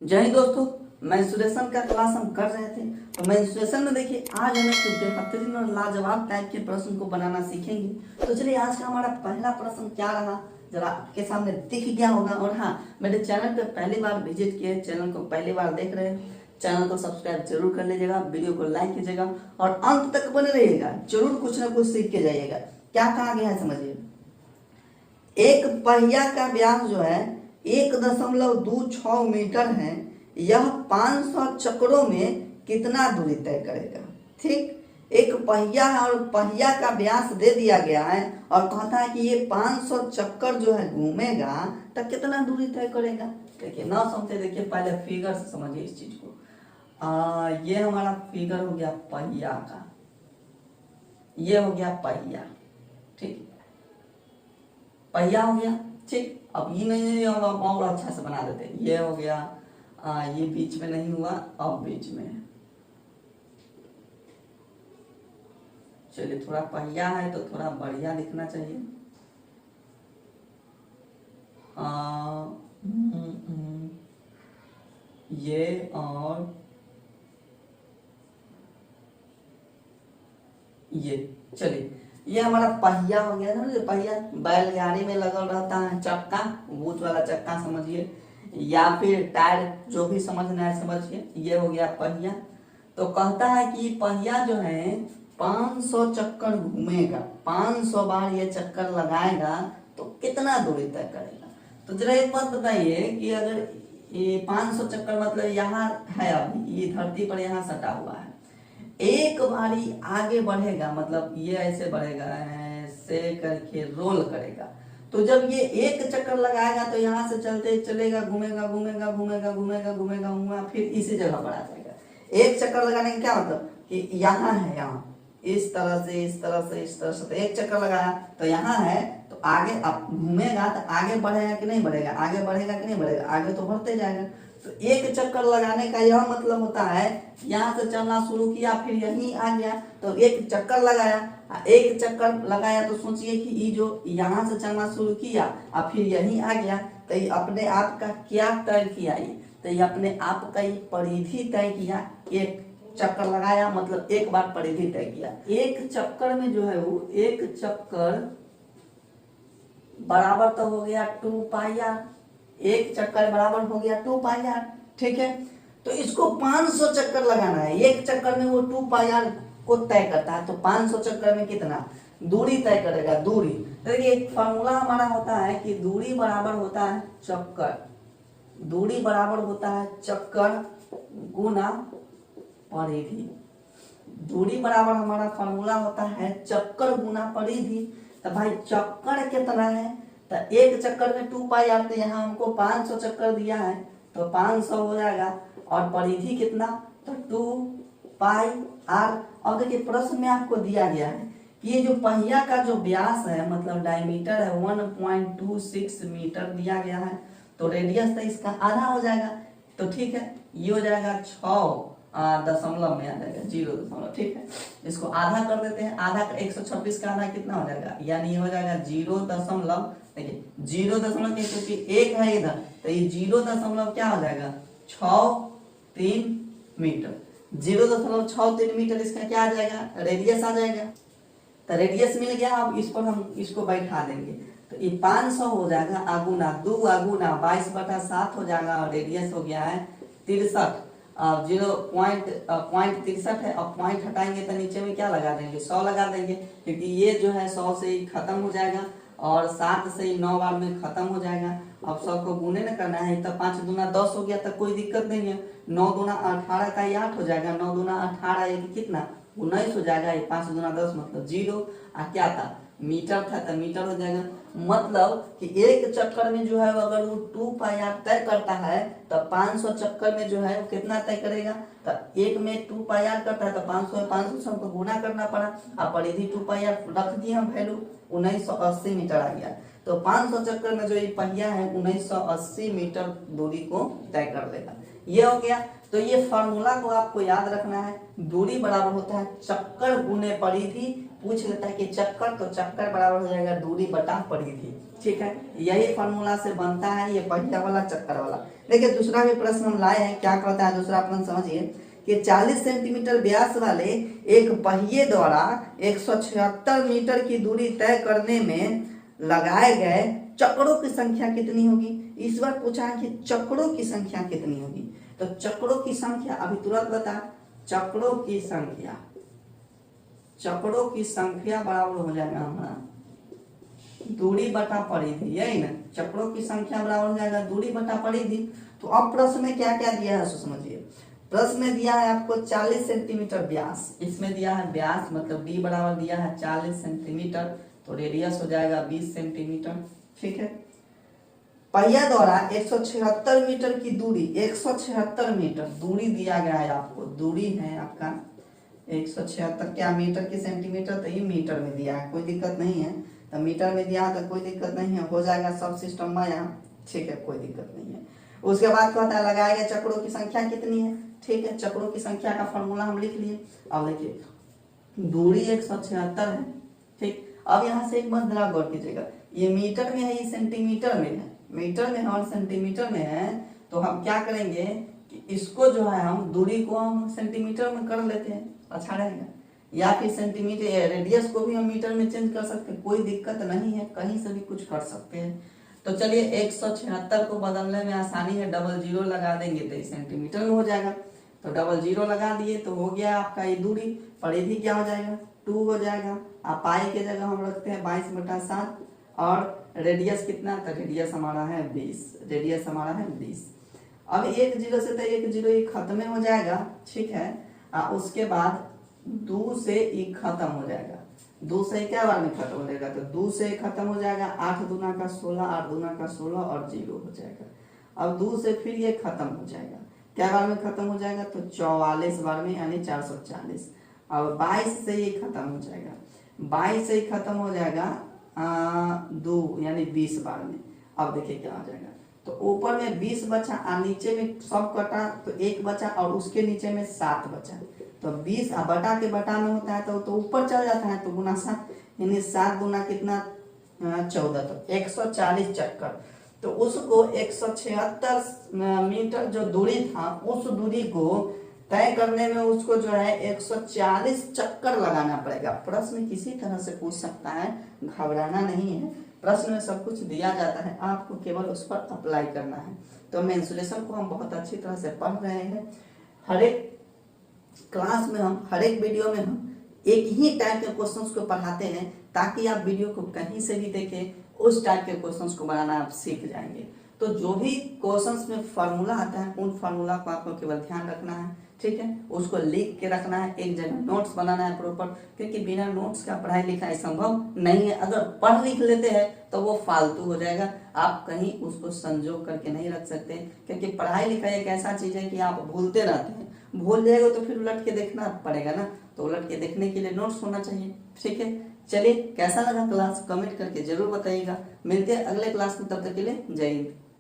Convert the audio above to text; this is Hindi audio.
जय हिंद दोस्तों, मेंस्ट्रुएशन का क्लास हम कर रहे थे। तो मेंस्ट्रुएशन में देखिए आज हम एक बेहतरीन और लाजवाब टाइप के प्रश्न को बनाना सीखेंगे। तो चलिए आज का हमारा पहला प्रश्न क्या रहा जरा आपके सामने दिख गया होगा। और हाँ, मेरे चैनल पे पहली बार विजिट किए, चैनल को पहली बार देख रहे हैं, चैनल को सब्सक्राइब जरूर कर लीजिएगा, वीडियो को लाइक कीजिएगा और अंत तक बने रहिएगा। जरूर कुछ ना कुछ सीख के जाइएगा। क्या कहा गया है समझिए। एक पहिया का व्यास जो है 1.26 मीटर है। यह 500 चक्रों में कितना दूरी तय करेगा। ठीक, एक पहिया है और पहिया का व्यास दे दिया गया है और कहता है कि ये 500 चक्कर जो है घूमेगा तो कितना दूरी तय करेगा। देखिए ना समझे, देखिए पहले फिगर से समझिए इस चीज को। ये हमारा फिगर हो गया पहिया का, ये हो गया पहिया। ठीक, पहिया हो गया। ठीक, अब ये नहीं और अच्छा से बना देते। ये हो गया, ये बीच में नहीं हुआ, अब बीच में। चलिए थोड़ा पहिया है तो थोड़ा बढ़िया लिखना चाहिए। ये और ये, चलिए ये हमारा पहिया हो गया ना। पहिया बैलगाड़ी में लगल रहता है चक्का, बूथ वाला चक्का समझिए, या फिर टायर, जो भी समझना है समझिए। ये हो गया पहिया। तो कहता है कि पहिया जो है 500 चक्कर घूमेगा, 500 बार ये चक्कर लगाएगा तो कितना दूरी तय करेगा। तो जरा एक बात बताइए कि अगर ये 500 चक्कर मतलब यहाँ है, अभी ये धरती पर यहाँ सटा हुआ है, एक बारी आगे बढ़ेगा मतलब ये ऐसे बढ़ेगा, ऐसे करके रोल करेगा। तो जब ये एक चक्कर लगाएगा तो यहाँ से चलते चलेगा, घूमेगा घूमेगा घूमेगा घूमेगा घूमेगा घूमेगा, फिर इसी जगह पर आ जाएगा। एक चक्कर लगाने का क्या मतलब कि यहाँ है, यहाँ इस तरह से इस तरह से इस तरह से, तो एक चक्कर लगाया तो यहाँ है, तो आगे अब घूमेगा तो आगे बढ़ेगा कि नहीं बढ़ेगा, आगे बढ़ेगा कि नहीं बढ़ेगा, आगे तो बढ़ते जाएगा। तो एक चक्कर लगाने का यह मतलब होता है यहाँ से चलना शुरू किया फिर यहीं आ गया, तो एक चक्कर लगाया। एक चक्कर लगाया तो सोचिए कि ये जो यहाँ से चलना शुरू किया और फिर यहीं आ गया, तो ये अपने आप का क्या तय किया, ये तो ये अपने आप का परिधि तय किया। एक चक्कर लगाया मतलब एक बार परिधि तय किया। एक चक्कर में जो है वो एक चक्कर बराबर तो हो गया 2 पाई आर, एक चक्कर बराबर हो गया 2 पाई आर। ठीक है, तो इसको 500 चक्कर लगाना है। एक चक्कर में वो 2 पाई आर को तय करता है, तो 500 चक्कर में कितना दूरी तय करेगा। दूरी देखिए एक फॉर्मूला हमारा होता है कि दूरी बराबर होता है चक्कर, दूरी बराबर होता है चक्कर गुना परिधि। दूरी बराबर हमारा फॉर्मूला होता है चक्कर गुना परिधि। तो भाई चक्कर कितना है, तो एक चक्कर में 2 पाई आर, तो यहाँ हमको 500 चक्कर दिया है तो 500 हो जाएगा। और परिधि कितना, तो 2 पाई आर। अब देखिए प्रश्न में आपको दिया गया है कि ये जो पहिया का जो व्यास है मतलब डायमीटर है 1.26 मीटर दिया गया है, तो रेडियस तो इसका आधा हो जाएगा। तो ठीक है, ये हो जाएगा 6 दशमलव में आ जाएगा 0 ठीक है, इसको आधा कर देते हैं। आधा का 126 का आधा कितना हो जाएगा, यानी हो जाएगा 0 देखिए 0 क्योंकि एक है इधर, तो ये 0 क्या हो जाएगा 63 मीटर। 0.63 मीटर इसका क्या आ जाएगा, रेडियस आ जाएगा। तो रेडियस मिल गया। अब इस पर हम इसको बैठा देंगे तो ये 500 हो जाएगा, आगुना 2 आगुना 22/7 हो जाएगा और रेडियस हो गया है 63। 0.63 है। अब पॉइंट हटाएंगे तो नीचे में क्या लगा देंगे, 100 लगा देंगे, क्योंकि ये जो है 100 से ही खत्म हो जाएगा और 7 से ही 9 बार में खत्म हो जाएगा। अब 100 को गुने न करना है, तो 5 दूना 10 हो गया तो कोई दिक्कत नहीं है। 9 दूना 18 का 8 हो जाएगा, 9 दूना 18 ये कितना 19 हो जाएगा। 5 दूना 10 मतलब 0। क्या था मीटर था, तो मीटर हो जाएगा। मतलब कि एक चक्कर में जो है अगर वो 2 पाई आर तय करता है तो 500 चक्कर में जो है वो कितना तय करेगा, तो एक में 2 पाई आर करता है तो 500 से हमको गुना करना पड़ा और परिधि 2 पाई आर रख दिया हम वैल्यू 1980 मीटर आ गया। तो 500 चक्कर में जो ये पहिया है 1980 मीटर दूरी को तय कर लेगा। ये हो गया। तो ये फार्मूला को आपको याद रखना है। दूरी बराबर होता है चक्कर गुने परिधि। पूछ लेता है कि चक्कर, तो चक्कर बराबर हो जाएगा दूरी बटा परिधि। ठीक है, यही फार्मूला से बनता है ये पहिया वाला चक्कर वाला। देखिए दूसरा भी प्रश्न हम लाए हैं, क्या कहता है दूसरा प्रश्न समझिए कि 40 सेंटीमीटर व्यास वाले एक पहिए द्वारा 176 मीटर की दूरी तय करने में लगाए गए चक्रों की संख्या कितनी होगी। इस बार पूछा है कि चक्रों की संख्या कितनी होगी। तो चक्रों की संख्या अभी तुरंत बता, चक्रों की संख्या बराबर हो जाएगा हमारा दूरी बटा परिधि, यही ना। चक्रों की संख्या बराबर हो जाएगा दूरी बटा परिधि। तो अब प्रश्न में क्या क्या दिया है समझिए। प्रश्न में दिया है आपको 40 सेंटीमीटर व्यास, इसमें दिया है व्यास मतलब डी बराबर दिया है 40 सेंटीमीटर, तो रेडियस हो जाएगा 20 सेंटीमीटर। ठीक है, पहिया द्वारा 176 मीटर की दूरी, 176 मीटर दूरी दिया गया है आपको। दूरी है आपका 176, क्या मीटर की सेंटीमीटर, तो ये मीटर में दिया है, कोई दिक्कत नहीं है। तो मीटर में दिया है तो कोई दिक्कत नहीं है, हो जाएगा सब सिस्टम में यहाँ। ठीक है, कोई दिक्कत नहीं है। उसके बाद कहता है लगाए गए चक्रों की संख्या कितनी है। ठीक है, चक्रों की संख्या का फॉर्मूला हम लिख लिए। अब देखिए दूरी 176 है। ठीक, अब यहाँ से एक बात जरा गौर कीजिएगा, ये मीटर में है, ये सेंटीमीटर में है। मीटर में और सेंटीमीटर में है, तो हम क्या करेंगे कि इसको जो है हम दूरी को हम सेंटीमीटर में कर लेते हैं, अच्छा रहेगा। या फिर सेंटीमीटर रेडियस को भी हम मीटर में चेंज कर सकते हैं, कोई दिक्कत नहीं है, कहीं से भी कुछ कर सकते हैं। तो चलिए 176 को बदलने में आसानी है, डबल जीरो लगा देंगे तो सेंटीमीटर में हो जाएगा। तो डबल जीरो लगा दिए तो हो गया आपका ये दूरी। परिधि क्या हो जाएगा 2 हो जाएगा। आप पाई के जगह हम रखते हैं 22/7 और रेडियस कितना, तो रेडियस हमारा है 20, रेडियस हमारा है 20। अब एक जीरो से तो एक जीरो ये खत्म हो जाएगा। ठीक है, उसके बाद 2 से ये खत्म हो जाएगा। 2 से क्या बार में खत्म हो जाएगा, तो 2 से खत्म हो जाएगा, 8 दूना का 16, 8 दूना का 16 और 0 हो जाएगा। अब 2 से फिर ये खत्म हो जाएगा, क्या बार में खत्म हो जाएगा, तो 44 बार में यानी 440। अब 22 से ये खत्म हो जाएगा, 22 से ही खत्म हो जाएगा 2 यानी 20 बार में। अब देखिए क्या हो जाएगा, तो ऊपर में 20 बचा और नीचे में सब कटा तो 1 बचा और उसके नीचे में 7 बचा। तो 20 बटा के बटा में होता है तो ऊपर चल जाता है, तो गुना 7 यानी 7 गुना कितना 14, तो 140 चक्कर। तो उसको 176 मीटर जो दूरी था उस दूरी को तय करने में उसको जो है 140 चक्कर लगाना पड़ेगा। प्रश्न किसी तरह से पूछ सकता है, घबराना नहीं है, प्रश्न में सब कुछ दिया जाता है, आपको केवल उस पर अप्लाई करना है। तो मेंसुरेशन को हम बहुत अच्छी तरह से पढ़ रहे हैं। हर एक क्लास में हम, हर एक वीडियो में हम एक ही टाइप के क्वेश्चंस को पढ़ाते हैं, ताकि आप वीडियो को कहीं से भी देखें उस टाइप के क्वेश्चंस को बनाना आप सीख जाएंगे। तो जो भी क्वेश्चंस में फार्मूला आता है उन फार्मूला को आपको केवल ध्यान रखना है। ठीक है, उसको लिख के रखना है, एक जगह नोट्स बनाना है प्रॉपर, क्योंकि बिना नोट्स का पढ़ाई लिखाई संभव नहीं है। अगर पढ़ लिख लेते हैं तो वो फालतू हो जाएगा, आप कहीं उसको संजोग करके नहीं रख सकते, क्योंकि पढ़ाई लिखाई एक ऐसा चीज है कि आप भूलते रहते हैं। भूल जाएगा तो फिर उलट के देखना पड़ेगा ना, तो उलट के देखने के लिए नोट्स होना चाहिए। ठीक है, चलिए कैसा लगा क्लास कमेंट करके जरूर बताइएगा। मिलते हैं अगले क्लास में, तब तक के लिए जय हिंद।